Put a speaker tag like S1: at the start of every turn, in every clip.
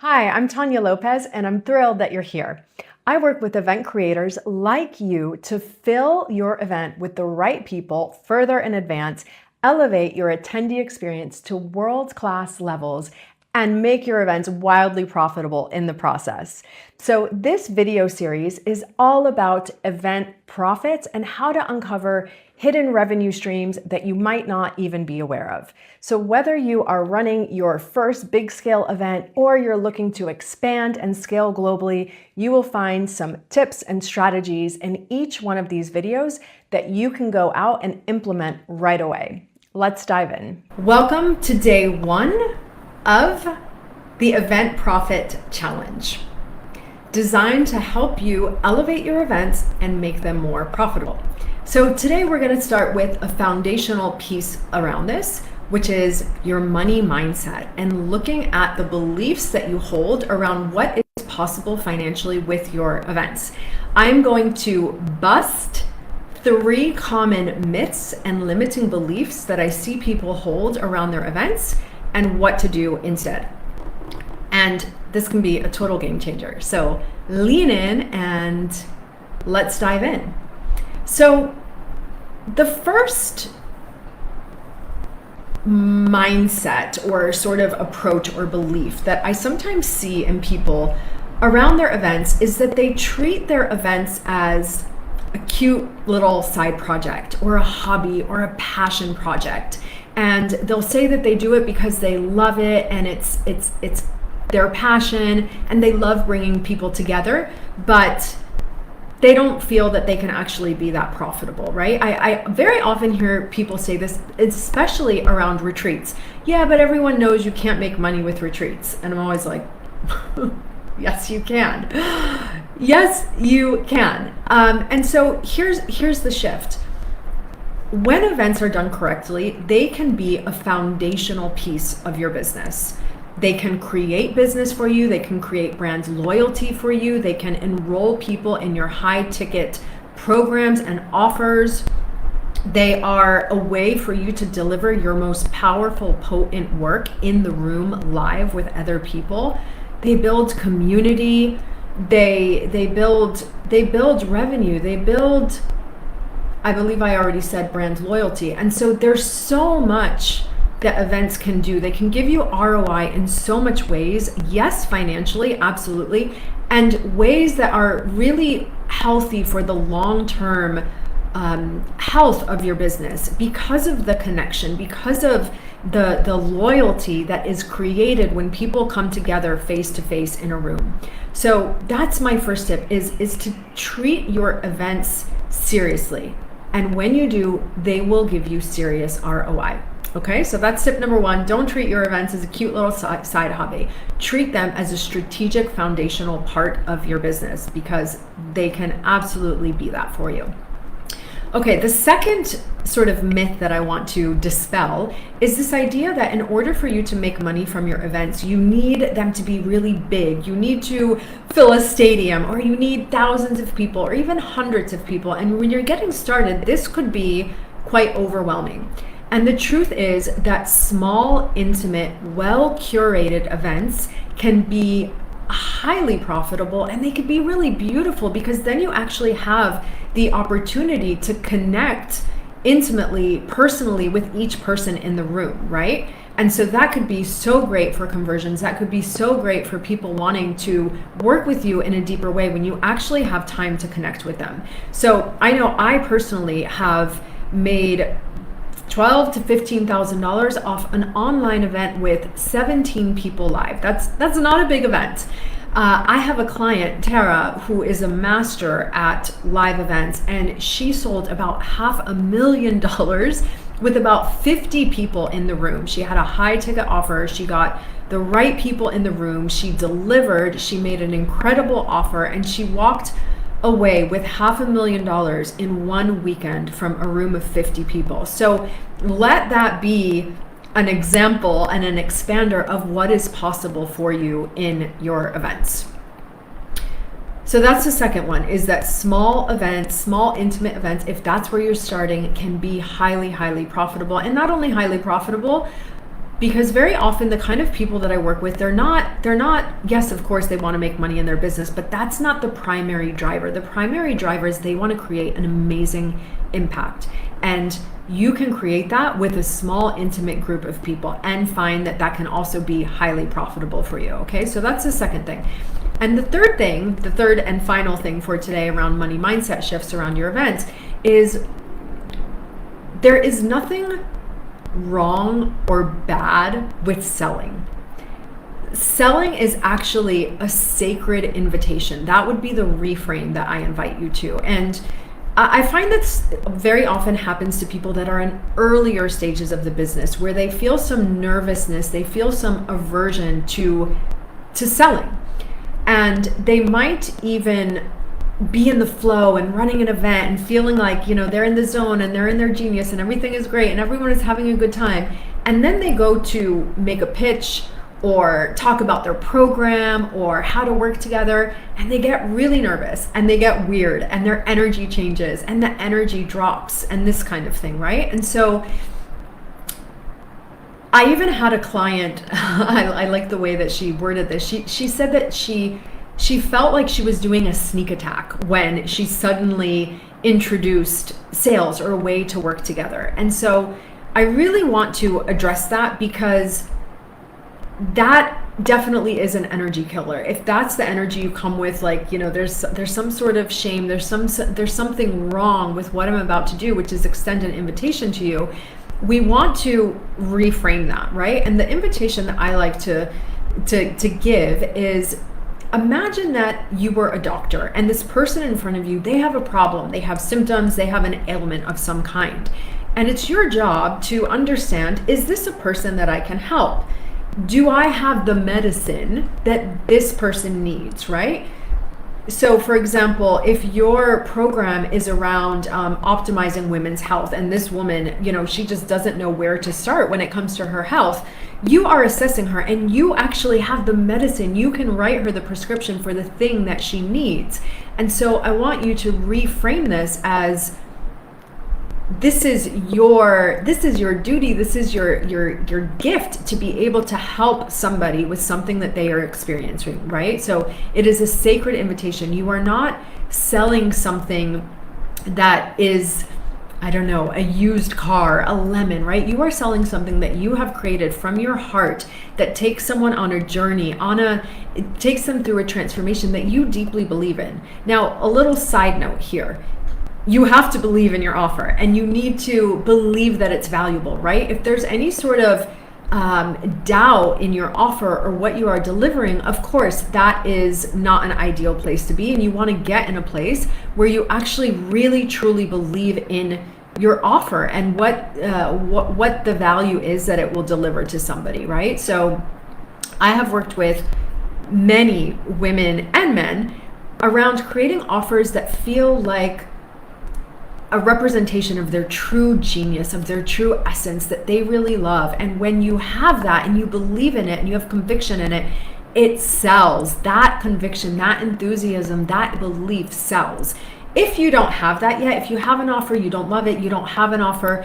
S1: Hi, I'm Tanya Lopez, and I'm thrilled that you're here. I work with event creators like you to fill your event with the right people further in advance, elevate your attendee experience to world-class levels, and make your events wildly profitable in the process. So this video series is all about event profits and how to uncover hidden revenue streams that you might not even be aware of. So whether you are running your first big scale event or you're looking to expand and scale globally, you will find some tips and strategies in each one of these videos that you can go out and implement right away. Let's dive in. Welcome to day one of the Event Profit Challenge, designed to help you elevate your events and make them more profitable. So today we're going to start with a foundational piece around this, which is your money mindset and looking at the beliefs that you hold around what is possible financially with your events. I'm going to bust 3 common myths and limiting beliefs that I see people hold around their events and what to do instead. And this can be a total game changer. So lean in and let's dive in. So the first mindset or sort of approach or belief that I sometimes see in people around their events is that they treat their events as a cute little side project or a hobby or a passion project. And they'll say that they do it because they love it and it's their passion and they love bringing people together, but they don't feel that they can actually be that profitable, right? I very often hear people say this, especially around retreats. Yeah, but everyone knows you can't make money with retreats. And I'm always like, yes, you can. Yes, you can. And so here's the shift. When events are done correctly, they can be a foundational piece of your business. They can create business for you. They can create brand loyalty for you. They can enroll people in your high ticket programs and offers. They are a way for you to deliver your most powerful, potent work in the room live with other people. They build community. They build revenue. They build, I believe I already said, brand loyalty. And so there's so much that events can do. They can give you ROI in so much ways. Yes, financially, absolutely. And ways that are really healthy for the long-term health of your business because of the connection, because of the loyalty that is created when people come together face to face in a room. So that's my first tip is to treat your events seriously. And when you do, they will give you serious ROI. Okay, so that's tip number 1. Don't treat your events as a cute little side hobby. Treat them as a strategic foundational part of your business because they can absolutely be that for you. Okay, the second sort of myth that I want to dispel is this idea that in order for you to make money from your events, you need them to be really big. You need to fill a stadium, or you need thousands of people, or even hundreds of people. And when you're getting started, this could be quite overwhelming. And the truth is that small, intimate, well-curated events can be highly profitable and they can be really beautiful because then you actually have the opportunity to connect intimately, personally with each person in the room, right? And so that could be so great for conversions. That could be so great for people wanting to work with you in a deeper way when you actually have time to connect with them. So I know I personally have made $12,000 to $15,000 off an online event with 17 people live. That's not a big event. I have a client, Tara, who is a master at live events, and she sold about $500,000 with about 50 people in the room. She had a high ticket offer. She got the right people in the room. She delivered. She made an incredible offer, and she walked away with $500,000 in one weekend from a room of 50 people. So let that be an example and an expander of what is possible for you in your events. So that's the second one, is that small events, small intimate events, if that's where you're starting, can be highly, highly profitable. And not only highly profitable, Because very often the kind of people that I work with, they're not, yes, of course they want to make money in their business, but that's not the primary driver. The primary driver is they want to create an amazing impact. And you can create that with a small, intimate group of people and find that that can also be highly profitable for you. Okay, so that's the second thing. And the third thing, the third and final thing for today around money mindset shifts around your events is there is nothing wrong or bad with selling. Selling is actually a sacred invitation. That would be the reframe that I invite you to. And I find that very often happens to people that are in earlier stages of the business where they feel some nervousness, they feel some aversion to selling. And they might even be in the flow and running an event and feeling like, they're in the zone and they're in their genius and everything is great and everyone is having a good time. And then they go to make a pitch or talk about their program or how to work together, and they get really nervous and they get weird and their energy changes and the energy drops and this kind of thing, right? And so I even had a client, I like the way that she worded this. She said that she felt like she was doing a sneak attack when she suddenly introduced sales or a way to work together. And so I really want to address that because that definitely is an energy killer. If that's the energy you come with, like, there's some sort of shame, there's something wrong with what I'm about to do, which is extend an invitation to you. We want to reframe that, right? And the invitation that I like to give is, imagine that you were a doctor and this person in front of you, they have a problem, they have symptoms, they have an ailment of some kind. And it's your job to understand, is this a person that I can help? Do I have the medicine that this person needs, right? So for example, if your program is around optimizing women's health and this woman, she just doesn't know where to start when it comes to her health, you are assessing her and you actually have the medicine. You can write her the prescription for the thing that she needs. And so I want you to reframe this as, this is your duty, this is your gift to be able to help somebody with something that they are experiencing, right? So it is a sacred invitation. You are not selling something that is, I don't know, a used car, a lemon, right? You are selling something that you have created from your heart that takes someone on a journey, it takes them through a transformation that you deeply believe in. Now, a little side note here. You have to believe in your offer and you need to believe that it's valuable, right? If there's any sort of doubt in your offer or what you are delivering, of course, that is not an ideal place to be. And you want to get in a place where you actually really truly believe in your offer and what the value is that it will deliver to somebody, right? So I have worked with many women and men around creating offers that feel like a representation of their true genius, of their true essence that they really love. And when you have that and you believe in it and you have conviction in it, it sells. That conviction, that enthusiasm, that belief sells. If you don't have that yet, if you have an offer, you don't love it, you don't have an offer,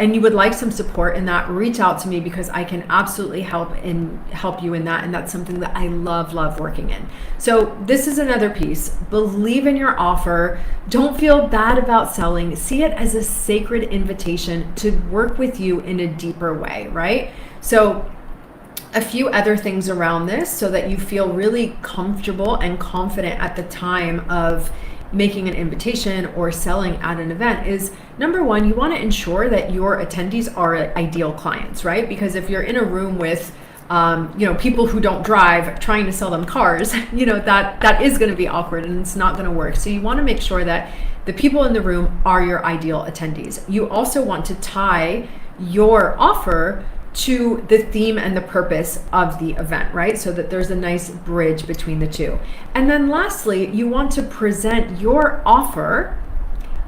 S1: and you would like some support in that, reach out to me because I can absolutely help you in that. And that's something that I love working in. So this is another piece. Believe in your offer. Don't feel bad about selling. See it as a sacred invitation to work with you in a deeper way, right? So a few other things around this so that you feel really comfortable and confident at the time of making an invitation or selling at an event is, number one, you want to ensure that your attendees are ideal clients, right? Because if you're in a room with people who don't drive trying to sell them cars, that is going to be awkward and it's not going to work. So you want to make sure that the people in the room are your ideal attendees. You also want to tie your offer to the theme and the purpose of the event, right? So that there's a nice bridge between the two. And then lastly, you want to present your offer,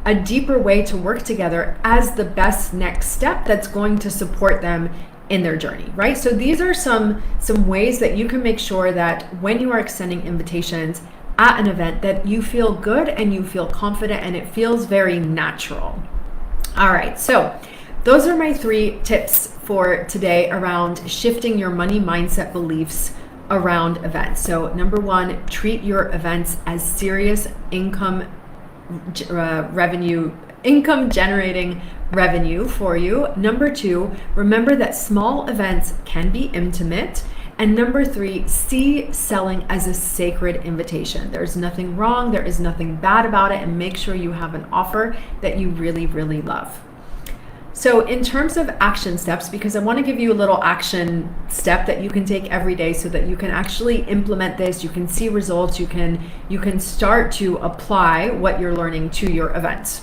S1: a deeper way to work together, as the best next step that's going to support them in their journey, right? So these are some ways that you can make sure that when you are extending invitations at an event, that you feel good and you feel confident and it feels very natural. All right, so those are my 3 tips for today around shifting your money mindset beliefs around events. So number 1, treat your events as serious income generating revenue for you. Number 2, remember that small events can be intimate. And number 3, see selling as a sacred invitation. There's nothing wrong, there is nothing bad about it, and make sure you have an offer that you really, really love. So in terms of action steps, because I want to give you a little action step that you can take every day so that you can actually implement this, you can see results, you can start to apply what you're learning to your events.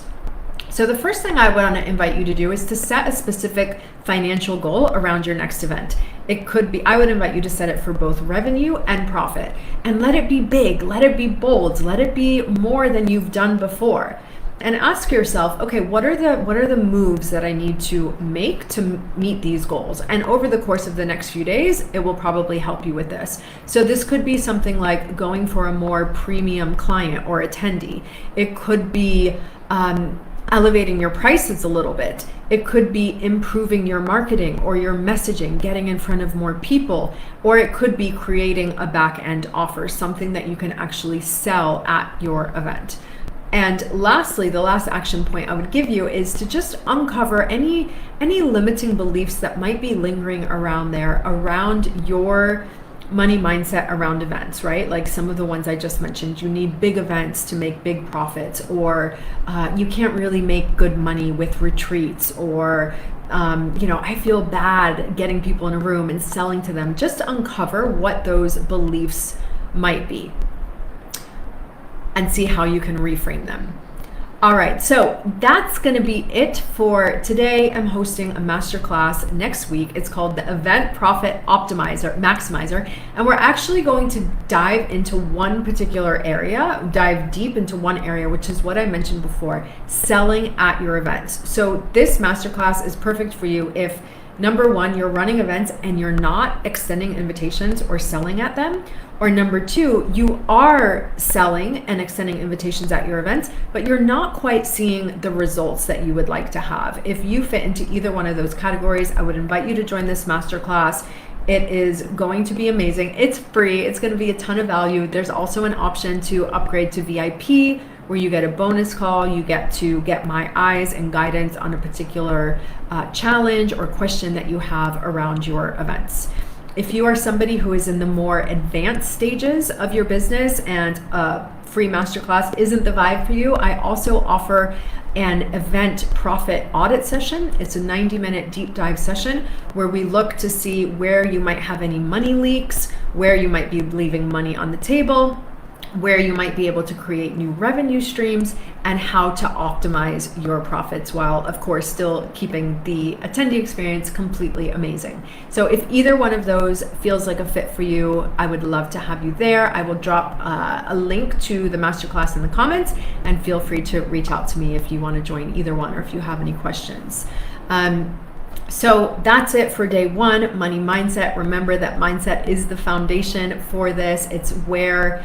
S1: So the first thing I want to invite you to do is to set a specific financial goal around your next event. It could be, I would invite you to set it for both revenue and profit, and let it be big, let it be bold, let it be more than you've done before. And ask yourself, okay, what are the moves that I need to make to meet these goals? And over the course of the next few days, it will probably help you with this. So this could be something like going for a more premium client or attendee. It could be elevating your prices a little bit. It could be improving your marketing or your messaging, getting in front of more people, or it could be creating a back-end offer, something that you can actually sell at your event. And lastly, the last action point I would give you is to just uncover any limiting beliefs that might be lingering around there, around your money mindset around events, right? Like some of the ones I just mentioned. You need big events to make big profits, or you can't really make good money with retreats, or I feel bad getting people in a room and selling to them. Just uncover what those beliefs might be and see how you can reframe them. All right, so that's going to be it for today. I'm hosting a masterclass next week. It's called the Event Profit Maximizer, and we're actually going to dive into one particular area, dive deep into one area, which is what I mentioned before, selling at your events. So this masterclass is perfect for you if, number 1, you're running events and you're not extending invitations or selling at them. Or number 2, you are selling and extending invitations at your events, but you're not quite seeing the results that you would like to have. If you fit into either one of those categories, I would invite you to join this masterclass. It is going to be amazing. It's free. It's going to be a ton of value. There's also an option to upgrade to VIP, where you get a bonus call. You get to get my eyes and guidance on a particular challenge or question that you have around your events. If you are somebody who is in the more advanced stages of your business and a free masterclass isn't the vibe for you, I also offer an event profit audit session. It's a 90-minute deep dive session where we look to see where you might have any money leaks, where you might be leaving money on the table, where you might be able to create new revenue streams, and how to optimize your profits while, of course, still keeping the attendee experience completely amazing. So if either one of those feels like a fit for you, I would love to have you there. I will drop a link to the masterclass in the comments, and feel free to reach out to me if you want to join either one or if you have any questions. So that's it for day 1, money mindset. Remember that mindset is the foundation for this. It's where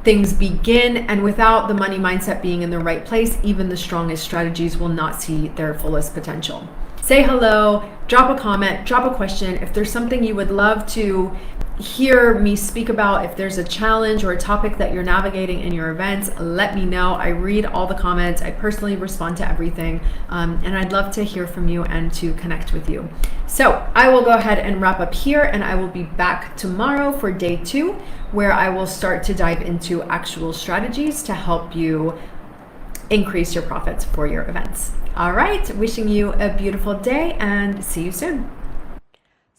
S1: things begin, and without the money mindset being in the right place, even the strongest strategies will not see their fullest potential. Say hello, drop a comment, drop a question. If there's something you would love to hear me speak about, if there's a challenge or a topic that you're navigating in your events, let me know. I read all the comments. I personally respond to everything, and I'd love to hear from you and to connect with you. So I will go ahead and wrap up here, and I will be back tomorrow for day 2, where I will start to dive into actual strategies to help you increase your profits for your events. All right, wishing you a beautiful day, and see you soon.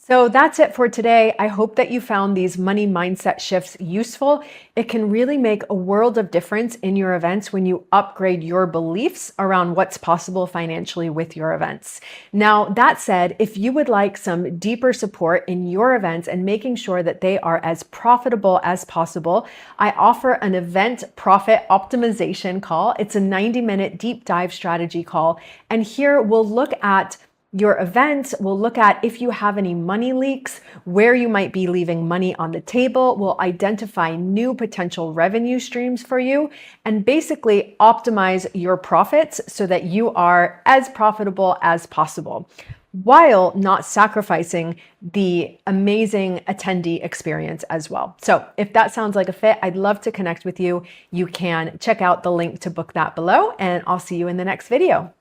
S1: So that's it for today. I hope that you found these money mindset shifts useful. It can really make a world of difference in your events when you upgrade your beliefs around what's possible financially with your events. Now, that said, if you would like some deeper support in your events and making sure that they are as profitable as possible, I offer an event profit optimization call. It's a 90-minute deep dive strategy call. And here we'll look at Your events will look at if you have any money leaks, where you might be leaving money on the table, will identify new potential revenue streams for you, and basically optimize your profits so that you are as profitable as possible, while not sacrificing the amazing attendee experience as well. So if that sounds like a fit, I'd love to connect with you. You can check out the link to book that below, and I'll see you in the next video.